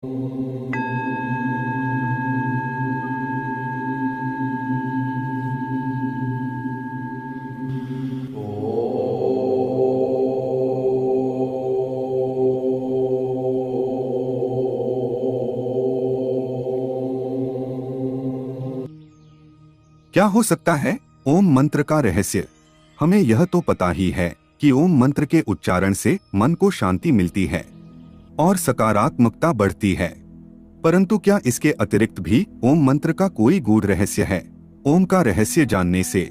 क्या हो सकता है ओम मंत्र का रहस्य? हमें यह तो पता ही है कि ओम मंत्र के उच्चारण से मन को शांति मिलती है और सकारात्मकता बढ़ती है। परंतु क्या इसके अतिरिक्त भी ओम मंत्र का कोई गूढ़ रहस्य है? ओम का रहस्य जानने से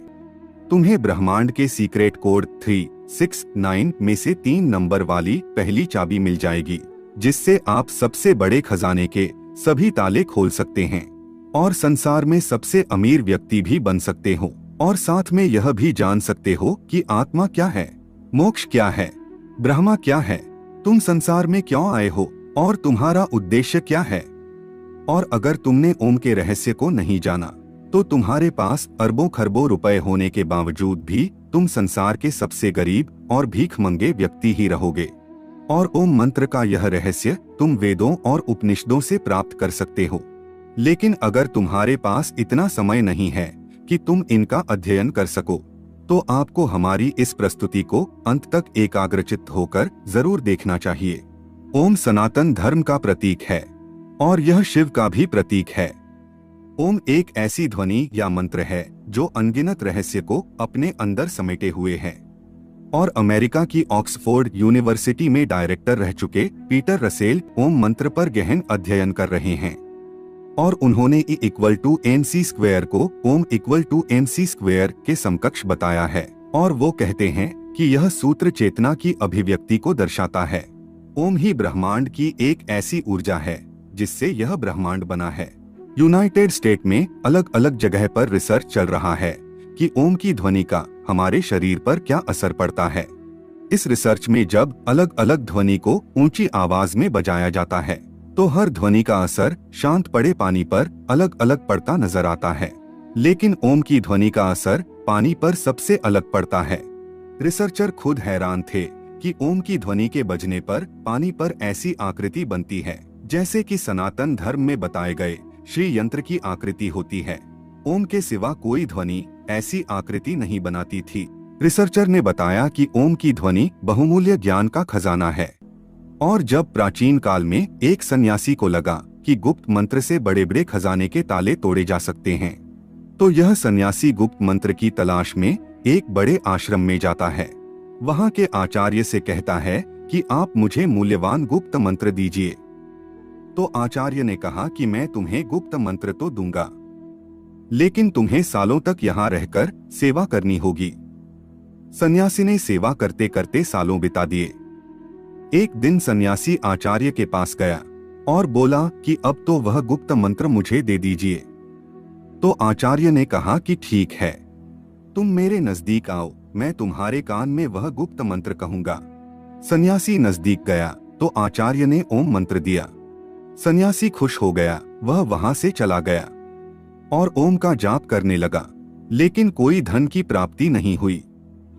तुम्हें ब्रह्मांड के सीक्रेट कोड 369 में से 3 नंबर वाली पहली चाबी मिल जाएगी, जिससे आप सबसे बड़े खजाने के सभी ताले खोल सकते हैं और संसार में सबसे अमीर व्यक्ति भी बन सकते हो। और साथ में यह भी जान सकते हो कि आत्मा क्या है, मोक्ष क्या है, ब्रह्मा क्या है, तुम संसार में क्यों आए हो और तुम्हारा उद्देश्य क्या है। और अगर तुमने ओम के रहस्य को नहीं जाना तो तुम्हारे पास अरबों खरबों रुपए होने के बावजूद भी तुम संसार के सबसे गरीब और भीखमंगे व्यक्ति ही रहोगे। और ओम मंत्र का यह रहस्य तुम वेदों और उपनिषदों से प्राप्त कर सकते हो। लेकिन अगर तुम्हारे पास इतना समय नहीं है कि तुम इनका अध्ययन कर सको, तो आपको हमारी इस प्रस्तुति को अंत तक एकाग्रचित्त होकर जरूर देखना चाहिए। ओम सनातन धर्म का प्रतीक है और यह शिव का भी प्रतीक है। ओम एक ऐसी ध्वनि या मंत्र है जो अनगिनत रहस्य को अपने अंदर समेटे हुए है। और अमेरिका की ऑक्सफोर्ड यूनिवर्सिटी में डायरेक्टर रह चुके पीटर रसेल ओम मंत्र पर गहन अध्ययन कर रहे हैं और उन्होंने E=mc² को ओम =mc² के समकक्ष बताया है। और वो कहते हैं कि यह सूत्र चेतना की अभिव्यक्ति को दर्शाता है। ओम ही ब्रह्मांड की एक ऐसी ऊर्जा है जिससे यह ब्रह्मांड बना है। यूनाइटेड स्टेट में अलग अलग जगह पर रिसर्च चल रहा है कि ओम की ध्वनि का हमारे शरीर पर क्या असर पड़ता है। इस रिसर्च में जब अलग अलग ध्वनि को ऊंची आवाज में बजाया जाता है तो हर ध्वनि का असर शांत पड़े पानी पर अलग अलग पड़ता नजर आता है, लेकिन ओम की ध्वनि का असर पानी पर सबसे अलग पड़ता है। रिसर्चर खुद हैरान थे कि ओम की ध्वनि के बजने पर पानी पर ऐसी आकृति बनती है जैसे कि सनातन धर्म में बताए गए श्री यंत्र की आकृति होती है। ओम के सिवा कोई ध्वनि ऐसी आकृति नहीं बनाती थी। रिसर्चर ने बताया कि ओम की ध्वनि बहुमूल्य ज्ञान का खजाना है। और जब प्राचीन काल में एक सन्यासी को लगा कि गुप्त मंत्र से बड़े बड़े खजाने के ताले तोड़े जा सकते हैं, तो यह सन्यासी गुप्त मंत्र की तलाश में एक बड़े आश्रम में जाता है। वहाँ के आचार्य से कहता है कि आप मुझे मूल्यवान गुप्त मंत्र दीजिए। तो आचार्य ने कहा कि मैं तुम्हें गुप्त मंत्र तो दूंगा, लेकिन तुम्हें सालों तक यहाँ रहकर सेवा करनी होगी। सन्यासी ने सेवा करते करते सालों बिता दिए। एक दिन सन्यासी आचार्य के पास गया और बोला कि अब तो वह गुप्त मंत्र मुझे दे दीजिए। तो आचार्य ने कहा कि ठीक है, तुम मेरे नजदीक आओ, मैं तुम्हारे कान में वह गुप्त मंत्र कहूंगा। सन्यासी नजदीक गया तो आचार्य ने ओम मंत्र दिया। सन्यासी खुश हो गया, वह वहां से चला गया और ओम का जाप करने लगा, लेकिन कोई धन की प्राप्ति नहीं हुई।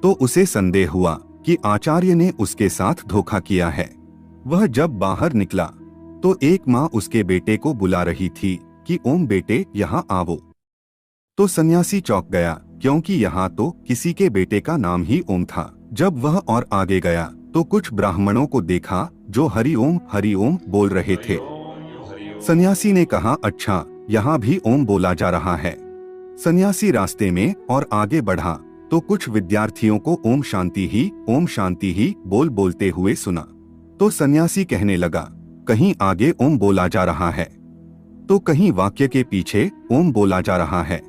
तो उसे संदेह हुआ कि आचार्य ने उसके साथ धोखा किया है। वह जब बाहर निकला तो एक माँ उसके बेटे को बुला रही थी कि ओम बेटे यहाँ आओ। तो सन्यासी चौंक गया, क्योंकि यहाँ तो किसी के बेटे का नाम ही ओम था। जब वह और आगे गया तो कुछ ब्राह्मणों को देखा जो हरि ओम बोल रहे थे। सन्यासी ने कहा, अच्छा, यहाँ भी ओम बोला जा रहा है। सन्यासी रास्ते में और आगे बढ़ा तो कुछ विद्यार्थियों को ओम शांति ही बोलते हुए सुना। तो सन्यासी कहने लगा, कहीं आगे ओम बोला जा रहा है तो कहीं वाक्य के पीछे ओम बोला जा रहा है।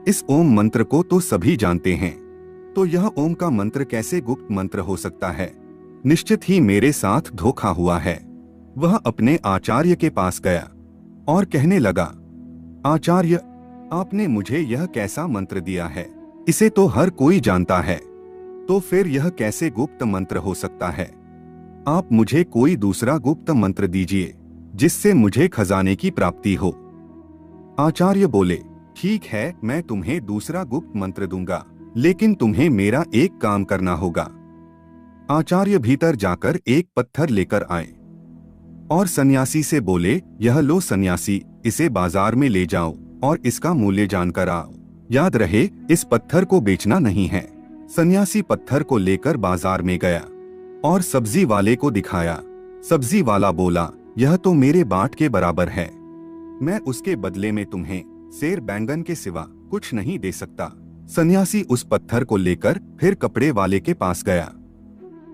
इस ओम मंत्र को तो सभी जानते हैं, तो यह ओम का मंत्र कैसे गुप्त मंत्र हो सकता है? निश्चित ही मेरे साथ धोखा हुआ है। वह अपने आचार्य के पास गया और कहने लगा, आचार्य, आपने मुझे यह कैसा मंत्र दिया है? इसे तो हर कोई जानता है, तो फिर यह कैसे गुप्त मंत्र हो सकता है? आप मुझे कोई दूसरा गुप्त मंत्र दीजिए जिससे मुझे खजाने की प्राप्ति हो। आचार्य बोले, ठीक है, मैं तुम्हें दूसरा गुप्त मंत्र दूंगा, लेकिन तुम्हें मेरा एक काम करना होगा। आचार्य भीतर जाकर एक पत्थर लेकर आए और सन्यासी से बोले, यह लो सन्यासी, इसे बाजार में ले जाओ और इसका मूल्य जानकर आओ। याद रहे, इस पत्थर को बेचना नहीं है। सन्यासी पत्थर को लेकर बाजार में गया और सब्जी वाले को दिखाया। सब्जी वाला बोला, यह तो मेरे बाट के बराबर है, मैं उसके बदले में तुम्हें सेर बैंगन के सिवा कुछ नहीं दे सकता। सन्यासी उस पत्थर को लेकर फिर कपड़े वाले के पास गया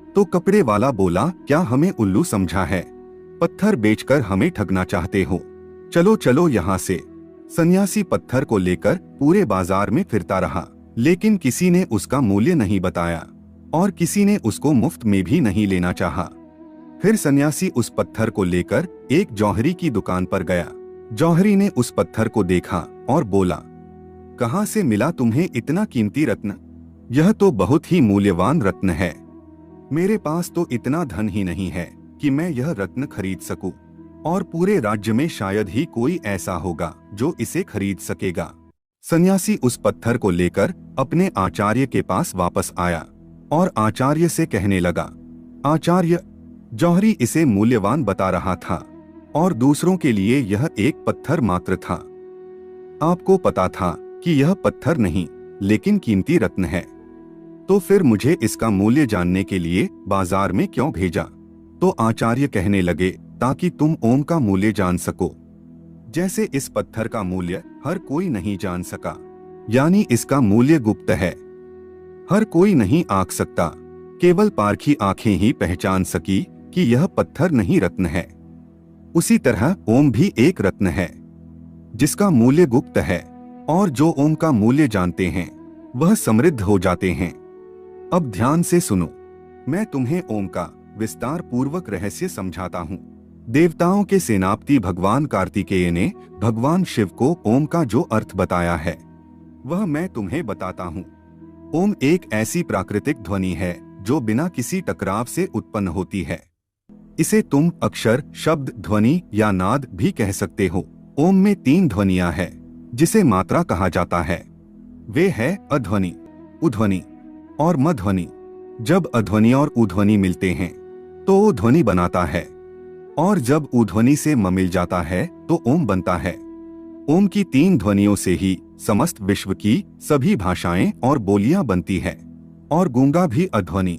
तो कपड़े वाला बोला, क्या हमें उल्लू समझा है? पत्थर बेचकर हमें ठगना चाहते हो? चलो चलो यहाँ से। सन्यासी पत्थर को लेकर पूरे बाजार में फिरता रहा, लेकिन किसी ने उसका मूल्य नहीं बताया और किसी ने उसको मुफ्त में भी नहीं लेना चाहा। फिर सन्यासी उस पत्थर को लेकर एक जौहरी की दुकान पर गया। जौहरी ने उस पत्थर को देखा और बोला, कहाँ से मिला तुम्हें इतना कीमती रत्न? यह तो बहुत ही मूल्यवान रत्न है। मेरे पास तो इतना धन ही नहीं है कि मैं यह रत्न खरीद सकूं, और पूरे राज्य में शायद ही कोई ऐसा होगा जो इसे खरीद सकेगा। सन्यासी उस पत्थर को लेकर अपने आचार्य के पास वापस आया और आचार्य से कहने लगा, आचार्य, जौहरी इसे मूल्यवान बता रहा था और दूसरों के लिए यह एक पत्थर मात्र था। आपको पता था कि यह पत्थर नहीं लेकिन कीमती रत्न है, तो फिर मुझे इसका मूल्य जानने के लिए बाजार में क्यों भेजा? तो आचार्य कहने लगे, ताकि तुम ओम का मूल्य जान सको। जैसे इस पत्थर का मूल्य हर कोई नहीं जान सका, यानी इसका मूल्य गुप्त है, हर कोई नहीं आंक सकता, केवल पारखी आंखें ही पहचान सकी कि यह पत्थर नहीं रत्न है। उसी तरह ओम भी एक रत्न है जिसका मूल्य गुप्त है, और जो ओम का मूल्य जानते हैं वह समृद्ध हो जाते हैं। अब ध्यान से सुनो, मैं तुम्हें ओम का विस्तार पूर्वक रहस्य समझाता हूँ। देवताओं के सेनापति भगवान कार्तिकेय ने भगवान शिव को ओम का जो अर्थ बताया है वह मैं तुम्हें बताता हूँ। ओम एक ऐसी प्राकृतिक ध्वनि है जो बिना किसी टकराव से उत्पन्न होती है। इसे तुम अक्षर, शब्द, ध्वनि या नाद भी कह सकते हो। ओम में 3 ध्वनियां हैं जिसे मात्रा कहा जाता है। वे है अध्वनि, उध्वनि और मध्वनि। जब अध्वनि और उध्वनि मिलते हैं तो ओ ध्वनि बनाता है, और जब उध्वनि से म मिल जाता है तो ओम बनता है। ओम की 3 ध्वनियों से ही समस्त विश्व की सभी भाषाएं और बोलियां बनती है, और गूंगा भी अध्वनि,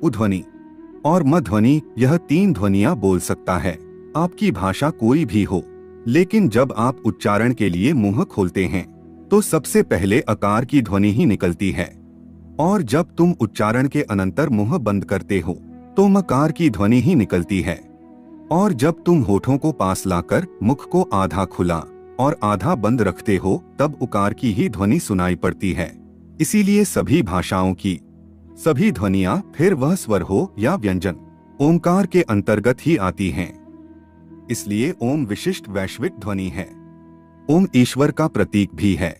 उध्वनि और मध्वनि यह 3 ध्वनियां बोल सकता है। आपकी भाषा कोई भी हो, लेकिन जब आप उच्चारण के लिए मुंह खोलते हैं तो सबसे पहले अकार की ध्वनि ही निकलती है, और जब तुम उच्चारण के अनंतर मुंह बंद करते हो तो मकार की ध्वनि ही निकलती है, और जब तुम होठों को पास लाकर मुख को आधा खुला और आधा बंद रखते हो तब उकार की ही ध्वनि सुनाई पड़ती है। इसीलिए सभी भाषाओं की सभी ध्वनियां, फिर वह स्वर हो या व्यंजन, ओंकार के अंतर्गत ही आती हैं। इसलिए ओम विशिष्ट वैश्विक ध्वनि है। ओम ईश्वर का प्रतीक भी है।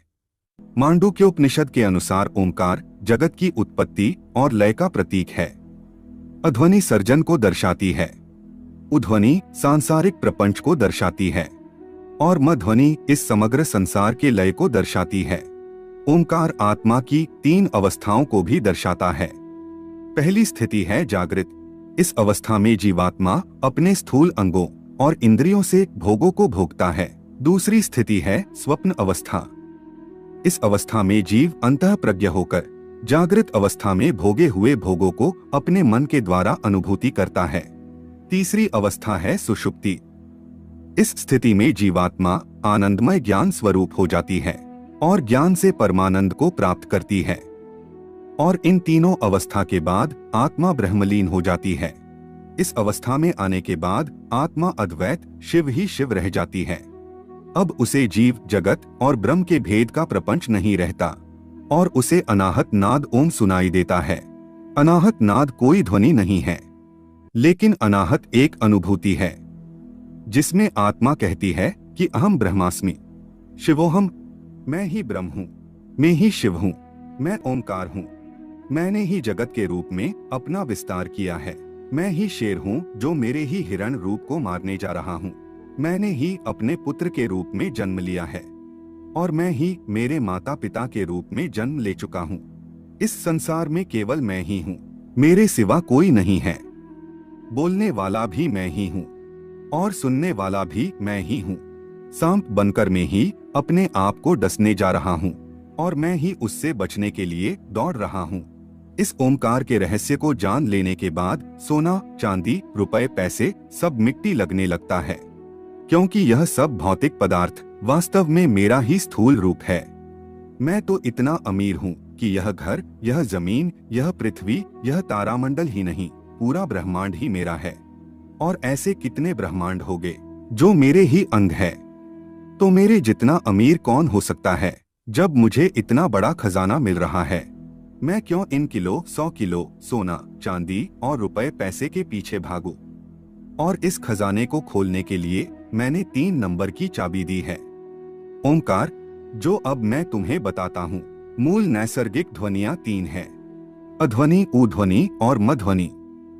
मांडूक्योपनिषद के अनुसार ओंकार जगत की उत्पत्ति और लय का प्रतीक है। अध्वनि सर्जन को दर्शाती है, उध्वनि सांसारिक प्रपंच को दर्शाती है, और मध्वनि इस समग्र संसार के लय को दर्शाती है। ओंकार आत्मा की 3 अवस्थाओं को भी दर्शाता है। पहली स्थिति है जागृत। इस अवस्था में जीवात्मा अपने स्थूल अंगों और इंद्रियों से भोगों को भोगता है। दूसरी स्थिति है स्वप्न अवस्था। इस अवस्था में जीव अंतःप्रज्ञ होकर जागृत अवस्था में भोगे हुए भोगों को अपने मन के द्वारा अनुभूति करता है। तीसरी अवस्था है सुषुप्ति। इस स्थिति में जीवात्मा आनंदमय ज्ञान स्वरूप हो जाती है और ज्ञान से परमानंद को प्राप्त करती है, और इन तीनों अवस्था के बाद आत्मा ब्रह्मलीन हो जाती है। इस अवस्था में आने के बाद आत्मा अद्वैत शिव ही शिव रह जाती है। अब उसे जीव, जगत और ब्रह्म के भेद का प्रपंच नहीं रहता, और उसे अनाहत नाद ओम सुनाई देता है। अनाहत नाद कोई ध्वनि नहीं है, लेकिन अनाहत एक अनुभूति है जिसमें आत्मा कहती है कि अहम ब्रह्मास्मि, शिवोहम, मैं ही ब्रह्म हूँ, मैं ही शिव हूँ, मैं ओंकार हूँ। मैंने ही जगत के रूप में अपना विस्तार किया है। मैं ही शेर हूँ जो मेरे ही हिरण रूप को मारने जा रहा हूँ। मैंने ही अपने पुत्र के रूप में जन्म लिया है, और मैं ही मेरे माता पिता के रूप में जन्म ले चुका हूँ। इस संसार में केवल मैं ही हूँ, मेरे सिवा कोई नहीं है। बोलने वाला भी मैं ही हूँ। और सुनने वाला भी मैं ही हूँ। सांप बनकर मैं ही अपने आप को डसने जा रहा हूँ और मैं ही उससे बचने के लिए दौड़ रहा हूँ। इस ओमकार के रहस्य को जान लेने के बाद सोना, चांदी, रुपए, पैसे सब मिट्टी लगने लगता है, क्योंकि यह सब भौतिक पदार्थ वास्तव में मेरा ही स्थूल रूप है। मैं तो इतना अमीर हूँ कि यह घर, यह जमीन, यह पृथ्वी, यह तारामंडल ही नहीं, पूरा ब्रह्मांड ही मेरा है। और ऐसे कितने ब्रह्मांड होंगे जो मेरे ही अंग है। तो मेरे जितना अमीर कौन हो सकता है जब मुझे इतना बड़ा खजाना मिल रहा है। मैं क्यों इन किलो 100 किलो सोना, चांदी और रुपए पैसे के पीछे भागूं? और इस खजाने को खोलने के लिए मैंने 3 नंबर की चाबी दी है। ओमकार, जो अब मैं तुम्हें बताता हूँ, मूल नैसर्गिक ध्वनियाँ 3 है। अध्वनि, उध्वनि और मध्वनि।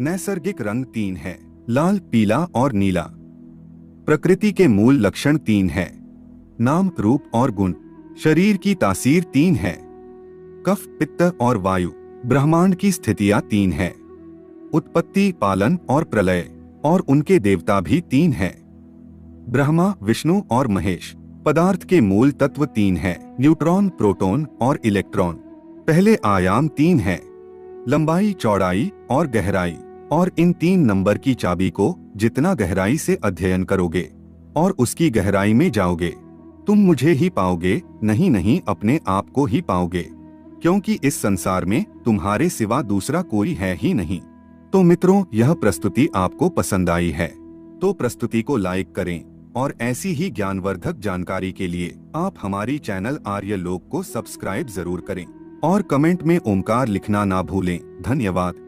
नैसर्गिक रंग 3 है, लाल, पीला और नीला। प्रकृति के मूल लक्षण 3 है, नाम, रूप और गुण। शरीर की तासीर 3 है, कफ, पित्त और वायु। ब्रह्मांड की स्थितियां 3 है, उत्पत्ति, पालन और प्रलय। और उनके देवता भी 3 है, ब्रह्मा, विष्णु और महेश। पदार्थ के मूल तत्व 3 है, न्यूट्रॉन, प्रोटॉन और इलेक्ट्रॉन। पहले आयाम 3 है, लंबाई, चौड़ाई और गहराई। और इन 3 नंबर की चाबी को जितना गहराई से अध्ययन करोगे और उसकी गहराई में जाओगे, तुम मुझे ही पाओगे, नहीं अपने आप को ही पाओगे, क्योंकि इस संसार में तुम्हारे सिवा दूसरा कोई है ही नहीं। तो मित्रों, यह प्रस्तुति आपको पसंद आई है तो प्रस्तुति को लाइक करें और ऐसी ही ज्ञानवर्धक जानकारी के लिए आप हमारी चैनल आर्य लोक को सब्सक्राइब जरूर करें और कमेंट में ओमकार लिखना ना भूलें। धन्यवाद।